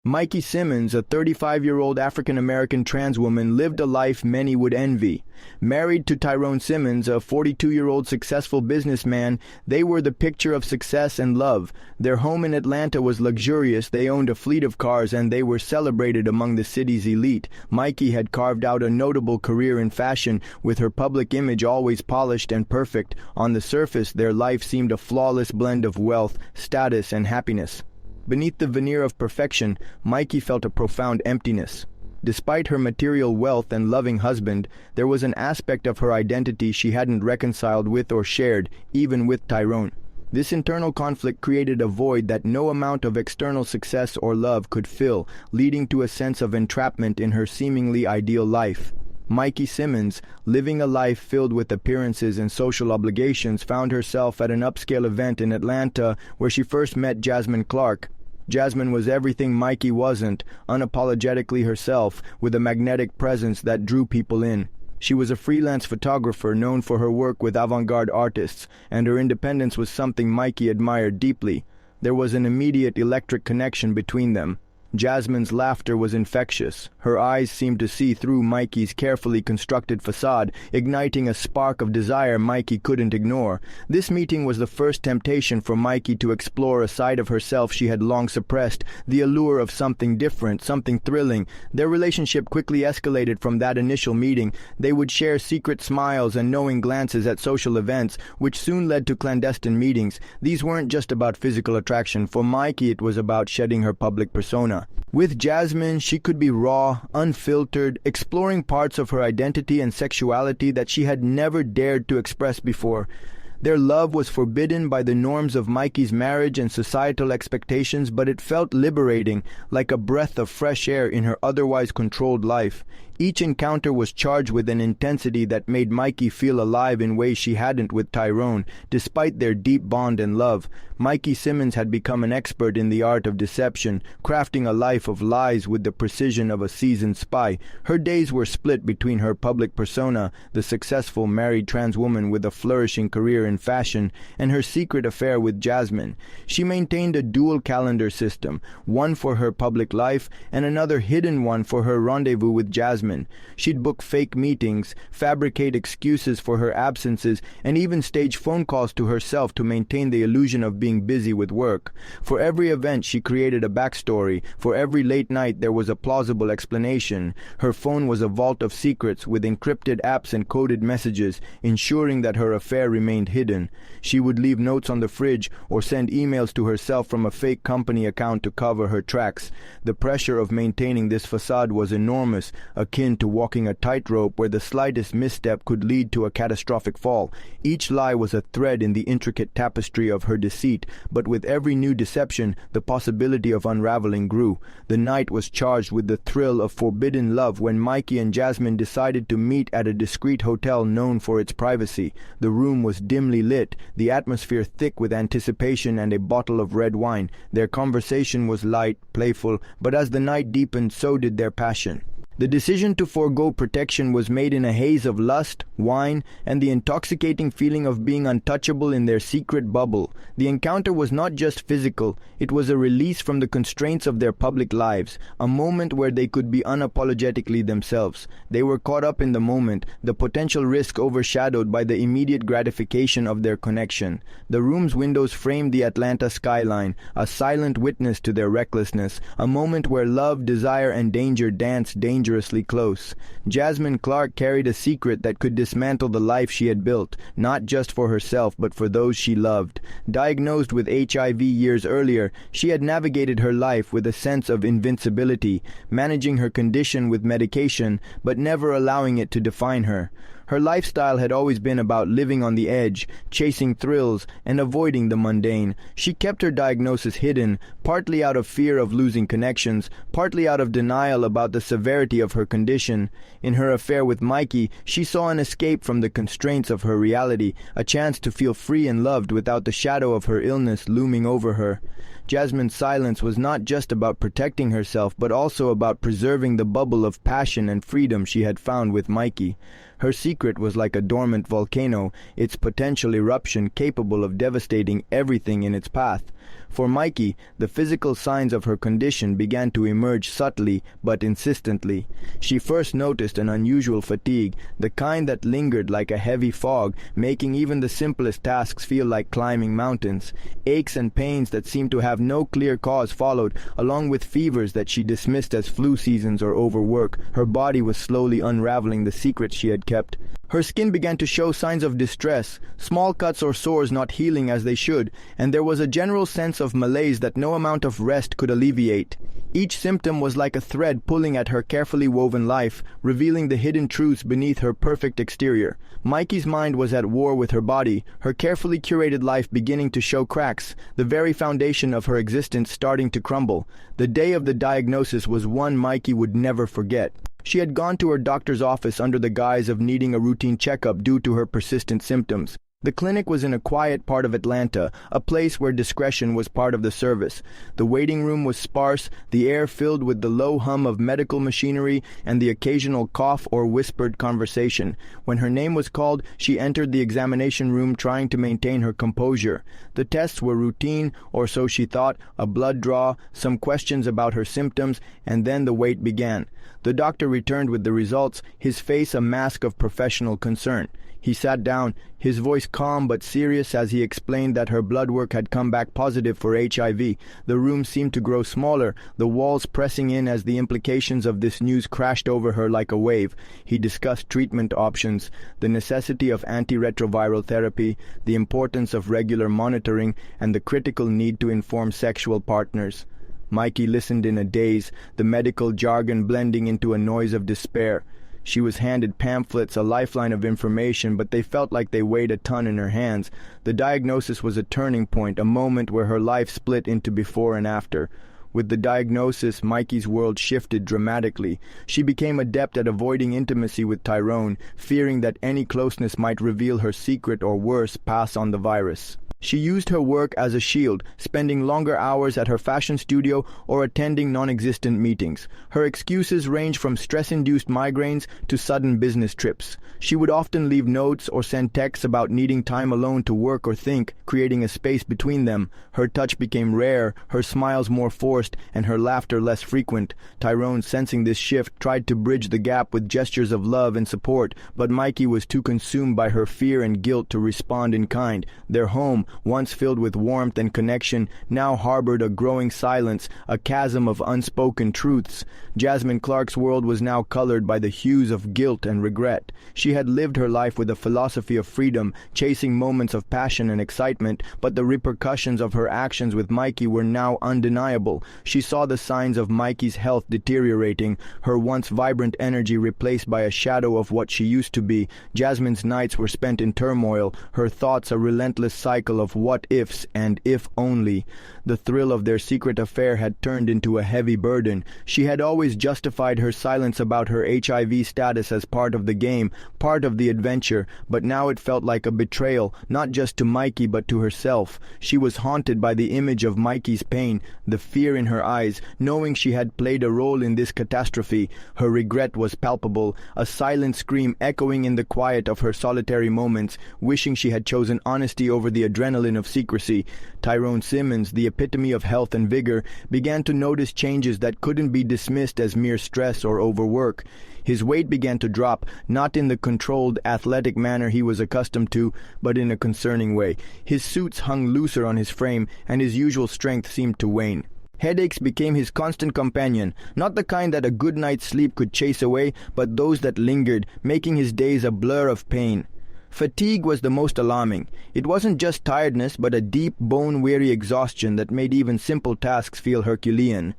Mikey Simmons, a 35-year-old African-American trans woman, lived a life many would envy. Married to Tyrone Simmons, a 42-year-old successful businessman, they were the picture of success and love. Their home in Atlanta was luxurious, they owned a fleet of cars, and they were celebrated among the city's elite. Mikey had carved out a notable career in fashion, with her public image always polished and perfect. On the surface, their life seemed a flawless blend of wealth, status, and happiness. Beneath the veneer of perfection, Mikey felt a profound emptiness. Despite her material wealth and loving husband, there was an aspect of her identity she hadn't reconciled with or shared, even with Tyrone. This internal conflict created a void that no amount of external success or love could fill, leading to a sense of entrapment in her seemingly ideal life. Mikey Simmons, living a life filled with appearances and social obligations, found herself at an upscale event in Atlanta where she first met Jasmine Clark. Jasmine was everything Mikey wasn't, unapologetically herself, with a magnetic presence that drew people in. She was a freelance photographer known for her work with avant-garde artists, and her independence was something Mikey admired deeply. There was an immediate electric connection between them. Jasmine's laughter was infectious. Her eyes seemed to see through Mikey's carefully constructed facade, igniting a spark of desire Mikey couldn't ignore. This meeting was the first temptation for Mikey to explore a side of herself she had long suppressed, the allure of something different, something thrilling. Their relationship quickly escalated from that initial meeting. They would share secret smiles and knowing glances at social events, which soon led to clandestine meetings. These weren't just about physical attraction. For Mikey, it was about shedding her public persona. With Jasmine, she could be raw, unfiltered, exploring parts of her identity and sexuality that she had never dared to express before. Their love was forbidden by the norms of Mikey's marriage and societal expectations, but it felt liberating, like a breath of fresh air in her otherwise controlled life. Each encounter was charged with an intensity that made Mikey feel alive in ways she hadn't with Tyrone. Despite their deep bond and love, Mikey Simmons had become an expert in the art of deception, crafting a life of lies with the precision of a seasoned spy. Her days were split between her public persona, the successful married trans woman with a flourishing career in fashion, and her secret affair with Jasmine. She maintained a dual calendar system, one for her public life and another hidden one for her rendezvous with Jasmine. She'd book fake meetings, fabricate excuses for her absences, and even stage phone calls to herself to maintain the illusion of being busy with work. For every event, she created a backstory. For every late night, there was a plausible explanation. Her phone was a vault of secrets with encrypted apps and coded messages, ensuring that her affair remained hidden. She would leave notes on the fridge or send emails to herself from a fake company account to cover her tracks. The pressure of maintaining this facade was enormous, akin to walking a tightrope where the slightest misstep could lead to a catastrophic fall. Each lie was a thread in the intricate tapestry of her deceit, but with every new deception, the possibility of unraveling grew. The night was charged with the thrill of forbidden love when Mikey and Jasmine decided to meet at a discreet hotel known for its privacy. The room was dimly lit, the atmosphere thick with anticipation and a bottle of red wine. Their conversation was light, playful, but as the night deepened, so did their passion. The decision to forego protection was made in a haze of lust, wine, and the intoxicating feeling of being untouchable in their secret bubble. The encounter was not just physical, it was a release from the constraints of their public lives, a moment where they could be unapologetically themselves. They were caught up in the moment, the potential risk overshadowed by the immediate gratification of their connection. The room's windows framed the Atlanta skyline, a silent witness to their recklessness, a moment where love, desire, and danger danced dangerously close. Jasmine Clark carried a secret that could dismantle the life she had built, not just for herself but for those she loved. Diagnosed with HIV years earlier, she had navigated her life with a sense of invincibility, managing her condition with medication but never allowing it to define her. Her lifestyle had always been about living on the edge, chasing thrills, and avoiding the mundane. She kept her diagnosis hidden, partly out of fear of losing connections, partly out of denial about the severity of her condition. In her affair with Mikey, she saw an escape from the constraints of her reality, a chance to feel free and loved without the shadow of her illness looming over her. Jasmine's silence was not just about protecting herself, but also about preserving the bubble of passion and freedom she had found with Mikey. Her secret was like a dormant volcano, its potential eruption capable of devastating everything in its path. For Mikey, the physical signs of her condition began to emerge subtly but insistently. She first noticed an unusual fatigue, the kind that lingered like a heavy fog, making even the simplest tasks feel like climbing mountains. Aches and pains that seemed to have no clear cause followed, along with fevers that she dismissed as flu seasons or overwork. Her body was slowly unraveling the secrets she had kept. Her skin began to show signs of distress, small cuts or sores not healing as they should, and there was a general sense of malaise that no amount of rest could alleviate. Each symptom was like a thread pulling at her carefully woven life, revealing the hidden truths beneath her perfect exterior. Mikey's mind was at war with her body, her carefully curated life beginning to show cracks, the very foundation of her existence starting to crumble. The day of the diagnosis was one Mikey would never forget. She had gone to her doctor's office under the guise of needing a routine checkup due to her persistent symptoms. The clinic was in a quiet part of Atlanta, a place where discretion was part of the service. The waiting room was sparse, the air filled with the low hum of medical machinery and the occasional cough or whispered conversation. When her name was called, she entered the examination room trying to maintain her composure. The tests were routine, or so she thought, a blood draw, some questions about her symptoms, and then the wait began. The doctor returned with the results, his face a mask of professional concern. He sat down, his voice calm but serious as he explained that her blood work had come back positive for HIV. The room seemed to grow smaller, the walls pressing in as the implications of this news crashed over her like a wave. He discussed treatment options, the necessity of antiretroviral therapy, the importance of regular monitoring, and the critical need to inform sexual partners. Mikey listened in a daze, the medical jargon blending into a noise of despair. She was handed pamphlets, a lifeline of information, but they felt like they weighed a ton in her hands. The diagnosis was a turning point, a moment where her life split into before and after. With the diagnosis, Mikey's world shifted dramatically. She became adept at avoiding intimacy with Tyrone, fearing that any closeness might reveal her secret or worse, pass on the virus. She used her work as a shield, spending longer hours at her fashion studio or attending non-existent meetings. Her excuses ranged from stress-induced migraines to sudden business trips. She would often leave notes or send texts about needing time alone to work or think, creating a space between them. Her touch became rare, her smiles more forced, and her laughter less frequent. Tyrone, sensing this shift, tried to bridge the gap with gestures of love and support, but Mikey was too consumed by her fear and guilt to respond in kind. Their home, once filled with warmth and connection, now harbored a growing silence, a chasm of unspoken truths. Jasmine Clark's world was now colored by the hues of guilt and regret. She had lived her life with a philosophy of freedom, chasing moments of passion and excitement, but the repercussions of her actions with Mikey were now undeniable. She saw the signs of Mikey's health deteriorating, her once vibrant energy replaced by a shadow of what she used to be. Jasmine's nights were spent in turmoil, her thoughts a relentless cycle of what-ifs and if only. The thrill of their secret affair had turned into a heavy burden. She had always justified her silence about her HIV status as part of the game, part of the adventure, but now it felt like a betrayal, not just to Mikey but to herself. She was haunted by the image of Mikey's pain, the fear in her eyes, knowing she had played a role in this catastrophe. Her regret was palpable, a silent scream echoing in the quiet of her solitary moments, wishing she had chosen honesty over the adrenaline of secrecy. Tyrone Simmons, the epitome of health and vigor, began to notice changes that couldn't be dismissed as mere stress or overwork. His weight began to drop, not in the controlled, athletic manner he was accustomed to, but in a concerning way. His suits hung looser on his frame, and his usual strength seemed to wane. Headaches became his constant companion, not the kind that a good night's sleep could chase away, but those that lingered, making his days a blur of pain. Fatigue was the most alarming. It wasn't just tiredness, but a deep, bone-weary exhaustion that made even simple tasks feel Herculean.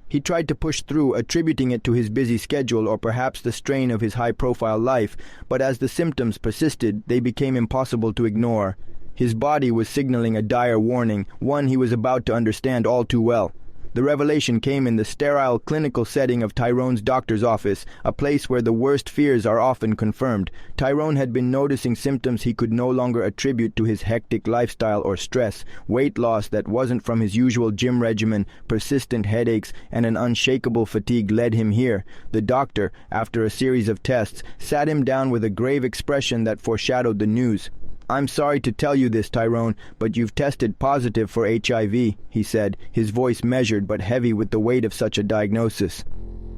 He tried to push through, attributing it to his busy schedule or perhaps the strain of his high-profile life, but as the symptoms persisted, they became impossible to ignore. His body was signaling a dire warning, one he was about to understand all too well. The revelation came in the sterile clinical setting of Tyrone's doctor's office, a place where the worst fears are often confirmed. Tyrone had been noticing symptoms he could no longer attribute to his hectic lifestyle or stress, weight loss that wasn't from his usual gym regimen, persistent headaches, and an unshakable fatigue led him here. The doctor, after a series of tests, sat him down with a grave expression that foreshadowed the news. "I'm sorry to tell you this, Tyrone, but you've tested positive for HIV, he said, his voice measured but heavy with the weight of such a diagnosis.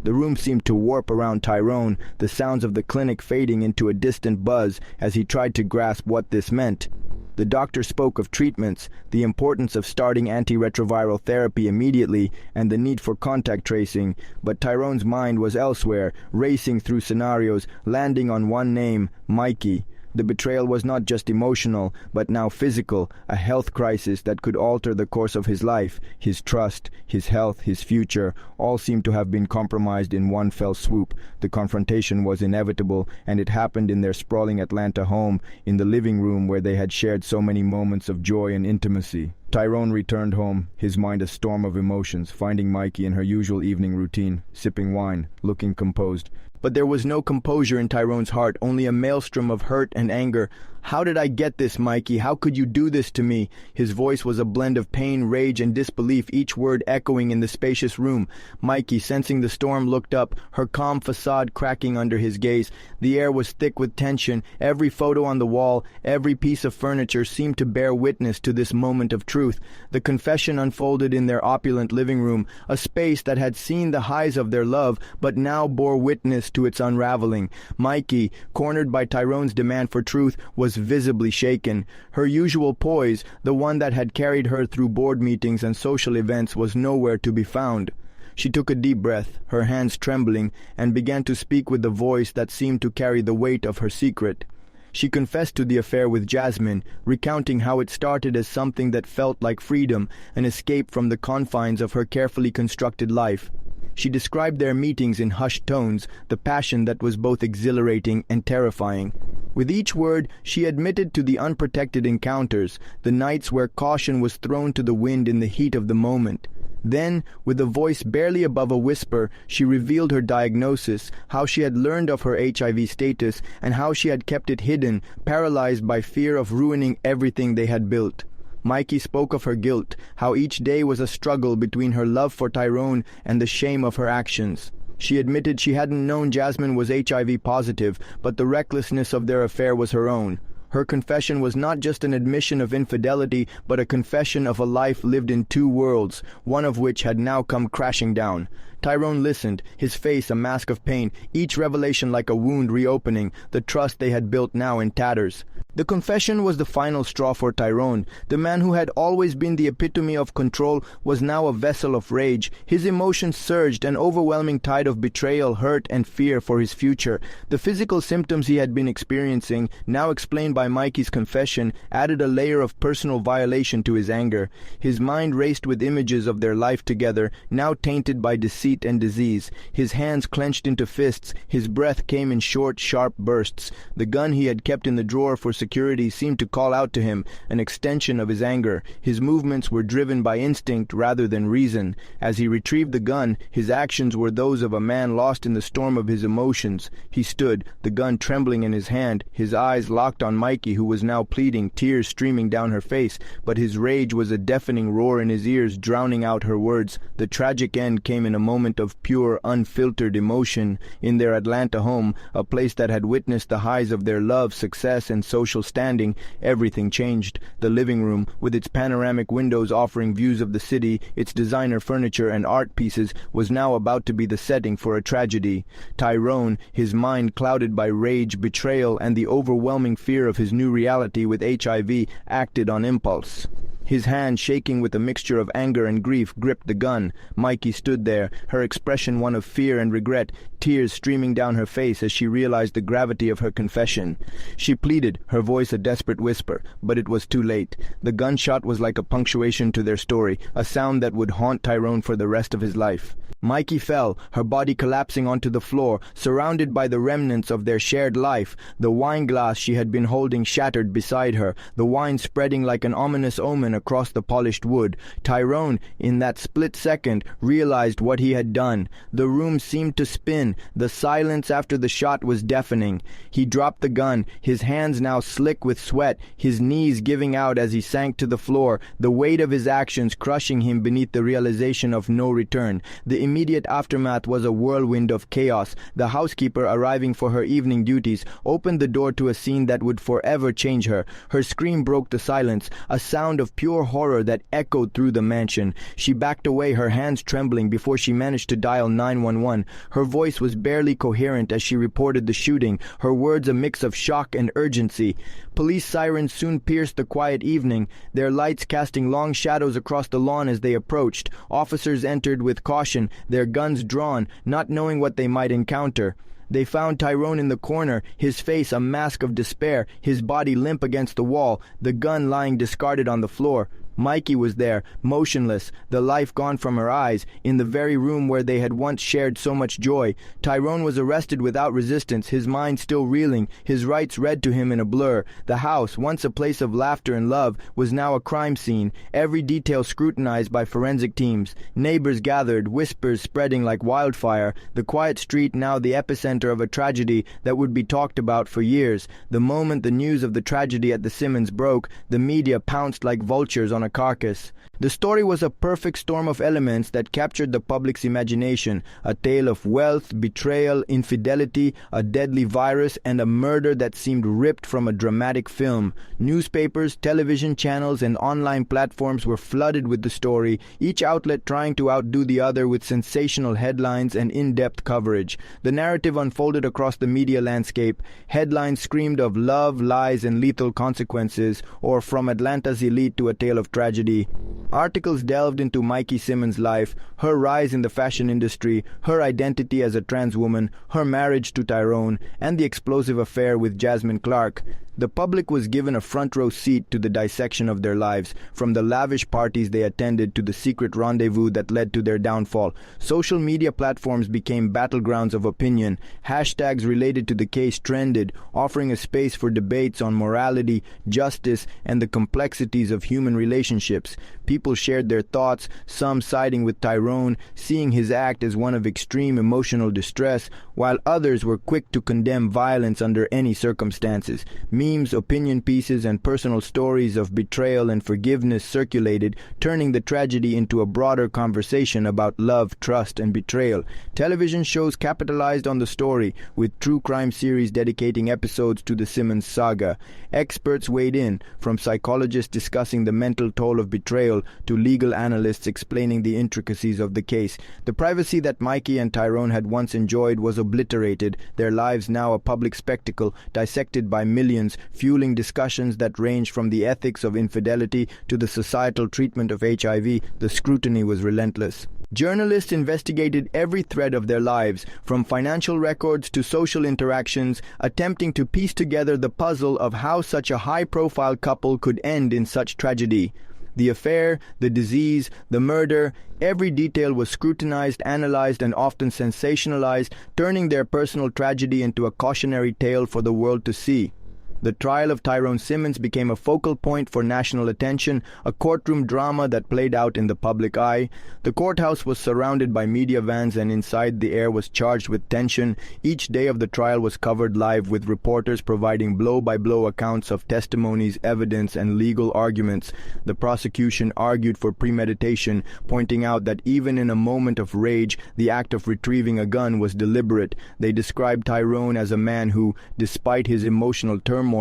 The room seemed to warp around Tyrone, the sounds of the clinic fading into a distant buzz as he tried to grasp what this meant. The doctor spoke of treatments, the importance of starting antiretroviral therapy immediately, and the need for contact tracing, but Tyrone's mind was elsewhere, racing through scenarios, landing on one name, Mikey. The betrayal was not just emotional, but now physical, a health crisis that could alter the course of his life. His trust, his health, his future, all seemed to have been compromised in one fell swoop. The confrontation was inevitable, and it happened in their sprawling Atlanta home, in the living room where they had shared so many moments of joy and intimacy. Tyrone returned home, his mind a storm of emotions, finding Mikey in her usual evening routine, sipping wine, looking composed. But there was no composure in Tyrone's heart, only a maelstrom of hurt and anger. "How did I get this, Mikey? How could you do this to me?" His voice was a blend of pain, rage, and disbelief, each word echoing in the spacious room. Mikey, sensing the storm, looked up, her calm facade cracking under his gaze. The air was thick with tension. Every photo on the wall, every piece of furniture seemed to bear witness to this moment of truth. The confession unfolded in their opulent living room, a space that had seen the highs of their love, but now bore witness to its unraveling. Mikey, cornered by Tyrone's demand for truth, was visibly shaken. Her usual poise, the one that had carried her through board meetings and social events, was nowhere to be found. She took a deep breath, her hands trembling, and began to speak with the voice that seemed to carry the weight of her secret. She confessed to the affair with Jasmine, recounting how it started as something that felt like freedom, an escape from the confines of her carefully constructed life. She described their meetings in hushed tones, the passion that was both exhilarating and terrifying. With each word, she admitted to the unprotected encounters, the nights where caution was thrown to the wind in the heat of the moment. Then, with a voice barely above a whisper, she revealed her diagnosis, how she had learned of her HIV status, and how she had kept it hidden, paralyzed by fear of ruining everything they had built. Mikey spoke of her guilt, how each day was a struggle between her love for Tyrone and the shame of her actions. She admitted she hadn't known Jasmine was HIV positive, but the recklessness of their affair was her own. Her confession was not just an admission of infidelity, but a confession of a life lived in two worlds, one of which had now come crashing down. Tyrone listened, his face a mask of pain, each revelation like a wound reopening, the trust they had built now in tatters. The confession was the final straw for Tyrone. The man who had always been the epitome of control was now a vessel of rage. His emotions surged, an overwhelming tide of betrayal, hurt, and fear for his future. The physical symptoms he had been experiencing, now explained by Mikey's confession, added a layer of personal violation to his anger. His mind raced with images of their life together, now tainted by deceit and disease. His hands clenched into fists, his breath came in short, sharp bursts. The gun he had kept in the drawer for security seemed to call out to him, an extension of his anger. His movements were driven by instinct rather than reason. As he retrieved the gun, his actions were those of a man lost in the storm of his emotions. He stood, the gun trembling in his hand, his eyes locked on Mikey, who was now pleading, tears streaming down her face, but his rage was a deafening roar in his ears, drowning out her words. The tragic end came in a moment of pure, unfiltered emotion. In their Atlanta home, a place that had witnessed the highs of their love, success, and social standing, everything changed. The living room, with its panoramic windows offering views of the city, its designer furniture and art pieces, was now about to be the setting for a tragedy. Tyrone, his mind clouded by rage, betrayal, and the overwhelming fear of his new reality with HIV, acted on impulse. His hand, shaking with a mixture of anger and grief, gripped the gun. Mikey stood there, her expression one of fear and regret, tears streaming down her face as she realized the gravity of her confession. She pleaded, her voice a desperate whisper, but it was too late. The gunshot was like a punctuation to their story, a sound that would haunt Tyrone for the rest of his life. Mikey fell, her body collapsing onto the floor, surrounded by the remnants of their shared life. The wine glass she had been holding shattered beside her, the wine spreading like an ominous omen gun across the polished wood. Tyrone, in that split second, realized what he had done. The room seemed to spin. The silence after the shot was deafening. He dropped the gun, his hands now slick with sweat, his knees giving out as he sank to the floor, the weight of his actions crushing him beneath the realization of no return. The immediate aftermath was a whirlwind of chaos. The housekeeper, arriving for her evening duties, opened the door to a scene that would forever change her. Her scream broke the silence, a sound of pure horror that echoed through the mansion. She backed away, her hands trembling, before she managed to dial 911. Her voice was barely coherent as she reported the shooting, her words a mix of shock and urgency. Police sirens soon pierced the quiet evening, their lights casting long shadows across the lawn as they approached. Officers entered with caution, their guns drawn, not knowing what they might encounter. They found Tyrone in the corner, his face a mask of despair, his body limp against the wall, the gun lying discarded on the floor. Mikey was there, motionless, the life gone from her eyes, in the very room where they had once shared so much joy. Tyrone was arrested without resistance, his mind still reeling, his rights read to him in a blur. The house, once a place of laughter and love, was now a crime scene, every detail scrutinized by forensic teams. Neighbors gathered, whispers spreading like wildfire, the quiet street now the epicenter of a tragedy that would be talked about for years. The moment the news of the tragedy at the Simmons broke, the media pounced like vultures on a carcass. The story was a perfect storm of elements that captured the public's imagination, a tale of wealth, betrayal, infidelity, a deadly virus, and a murder that seemed ripped from a dramatic film. Newspapers, television channels, and online platforms were flooded with the story, each outlet trying to outdo the other with sensational headlines and in-depth coverage. The narrative unfolded across the media landscape. Headlines screamed of love, lies, and lethal consequences, or from Atlanta's elite to a tale of tragedy. Articles delved into Mikey Simmons' life, her rise in the fashion industry, her identity as a trans woman, her marriage to Tyrone, and the explosive affair with Jasmine Clark. The public was given a front-row seat to the dissection of their lives, from the lavish parties they attended to the secret rendezvous that led to their downfall. Social media platforms became battlegrounds of opinion. Hashtags related to the case trended, offering a space for debates on morality, justice, and the complexities of human relationships. People shared their thoughts, some siding with Tyrone, seeing his act as one of extreme emotional distress, while others were quick to condemn violence under any circumstances. Memes, opinion pieces, and personal stories of betrayal and forgiveness circulated, turning the tragedy into a broader conversation about love, trust, and betrayal. Television shows capitalized on the story, with true crime series dedicating episodes to the Simmons saga. Experts weighed in, from psychologists discussing the mental toll of betrayal to legal analysts explaining the intricacies of the case. The privacy that Mikey and Tyrone had once enjoyed was obliterated, their lives now a public spectacle, dissected by millions, fueling discussions that ranged from the ethics of infidelity to the societal treatment of HIV. The scrutiny was relentless. Journalists investigated every thread of their lives, from financial records to social interactions, attempting to piece together the puzzle of how such a high-profile couple could end in such tragedy. The affair, the disease, the murder, every detail was scrutinized, analyzed, and often sensationalized, turning their personal tragedy into a cautionary tale for the world to see. The trial of Tyrone Simmons became a focal point for national attention, a courtroom drama that played out in the public eye. The courthouse was surrounded by media vans, and inside the air was charged with tension. Each day of the trial was covered live, with reporters providing blow-by-blow accounts of testimonies, evidence, and legal arguments. The prosecution argued for premeditation, pointing out that even in a moment of rage, the act of retrieving a gun was deliberate. They described Tyrone as a man who, despite his emotional turmoil,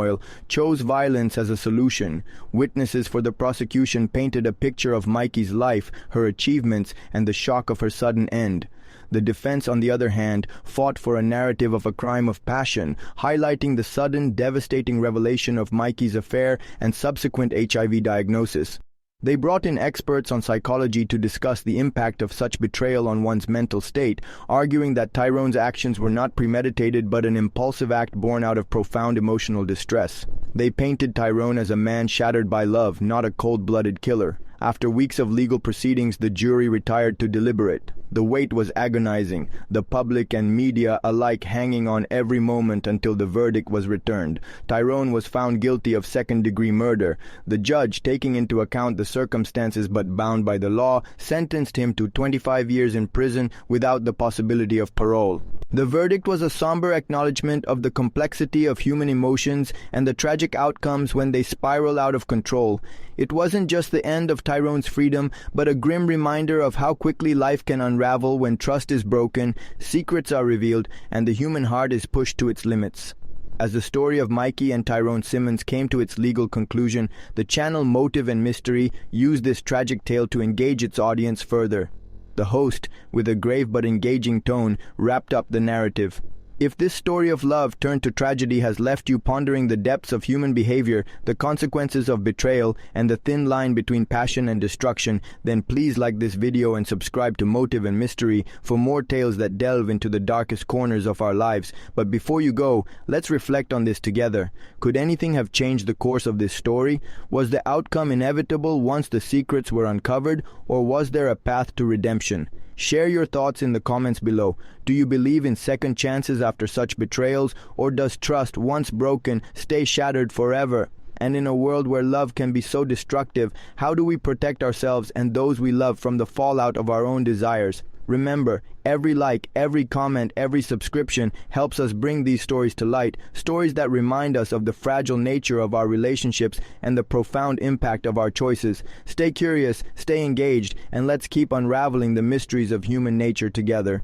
chose violence as a solution. Witnesses for the prosecution painted a picture of Mikey's life, her achievements, and the shock of her sudden end. The defense, on the other hand, fought for a narrative of a crime of passion, highlighting the sudden, devastating revelation of Mikey's affair and subsequent HIV diagnosis. They brought in experts on psychology to discuss the impact of such betrayal on one's mental state, arguing that Tyrone's actions were not premeditated but an impulsive act born out of profound emotional distress. They painted Tyrone as a man shattered by love, not a cold-blooded killer. After weeks of legal proceedings, the jury retired to deliberate. The wait was agonizing, the public and media alike hanging on every moment until the verdict was returned. Tyrone was found guilty of second-degree murder. The judge, taking into account the circumstances but bound by the law, sentenced him to 25 years in prison without the possibility of parole. The verdict was a somber acknowledgement of the complexity of human emotions and the tragic outcomes when they spiral out of control. It wasn't just the end of Tyrone's freedom, but a grim reminder of how quickly life can unravel when trust is broken, secrets are revealed, and the human heart is pushed to its limits. As the story of Mikey and Tyrone Simmons came to its legal conclusion, the channel Motive and Mystery used this tragic tale to engage its audience further. The host, with a grave but engaging tone, wrapped up the narrative. If this story of love turned to tragedy has left you pondering the depths of human behavior, the consequences of betrayal, and the thin line between passion and destruction, then please like this video and subscribe to Motive and Mystery for more tales that delve into the darkest corners of our lives. But before you go, let's reflect on this together. Could anything have changed the course of this story? Was the outcome inevitable once the secrets were uncovered, or was there a path to redemption? Share your thoughts in the comments below. Do you believe in second chances after such betrayals, or does trust, once broken, stay shattered forever? And in a world where love can be so destructive, how do we protect ourselves and those we love from the fallout of our own desires? Remember, every like, every comment, every subscription helps us bring these stories to light, stories that remind us of the fragile nature of our relationships and the profound impact of our choices. Stay curious, stay engaged, and let's keep unraveling the mysteries of human nature together.